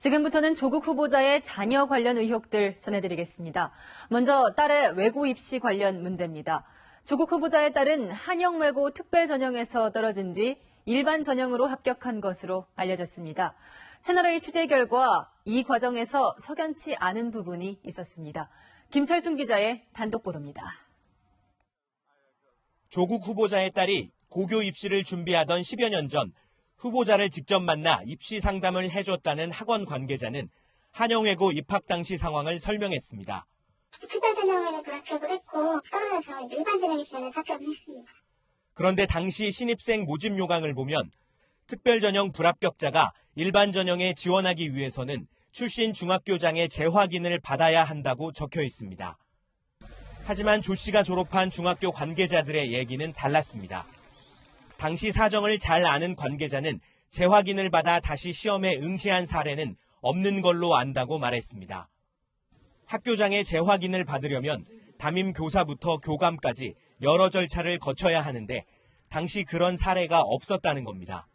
지금부터는 조국 후보자의 자녀 관련 의혹들 전해드리겠습니다. 먼저 딸의 외고 입시 관련 문제입니다. 조국 후보자의 딸은 한영외고 특별전형에서 떨어진 뒤 일반 전형으로 합격한 것으로 알려졌습니다. 채널A 취재 결과 이 과정에서 석연치 않은 부분이 있었습니다. 김철중 기자의 단독 보도입니다. 조국 후보자의 딸이 고교 입시를 준비하던 10여 년 전 후보자를 직접 만나 입시 상담을 해줬다는 학원 관계자는 한영외고 입학 당시 상황을 설명했습니다. 특별전형에는 합격을 했고 떨어져서 일반 전형 시험에 합격을 했습니다. 그런데 당시 신입생 모집 요강을 보면 특별전형 불합격자가 일반 전형에 지원하기 위해서는 출신 중학교장의 재확인을 받아야 한다고 적혀 있습니다. 하지만 조 씨가 졸업한 중학교 관계자들의 얘기는 달랐습니다. 당시 사정을 잘 아는 관계자는 재확인을 받아 다시 시험에 응시한 사례는 없는 걸로 안다고 말했습니다. 학교장의 재확인을 받으려면 담임 교사부터 교감까지 여러 절차를 거쳐야 하는데 당시 그런 사례가 없었다는 겁니다.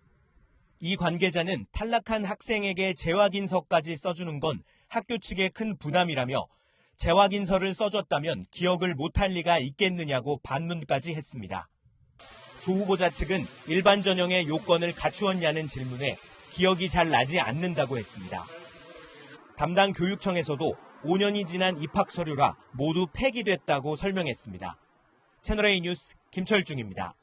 이 관계자는 탈락한 학생에게 재확인서까지 써주는 건 학교 측에 큰 부담이라며 재확인서를 써줬다면 기억을 못할 리가 있겠느냐고 반문까지 했습니다. 조 후보자 측은 일반 전형의 요건을 갖추었냐는 질문에 기억이 잘 나지 않는다고 했습니다. 담당 교육청에서도 5년이 지난 입학 서류라 모두 폐기됐다고 설명했습니다. 채널A 뉴스 김철중입니다.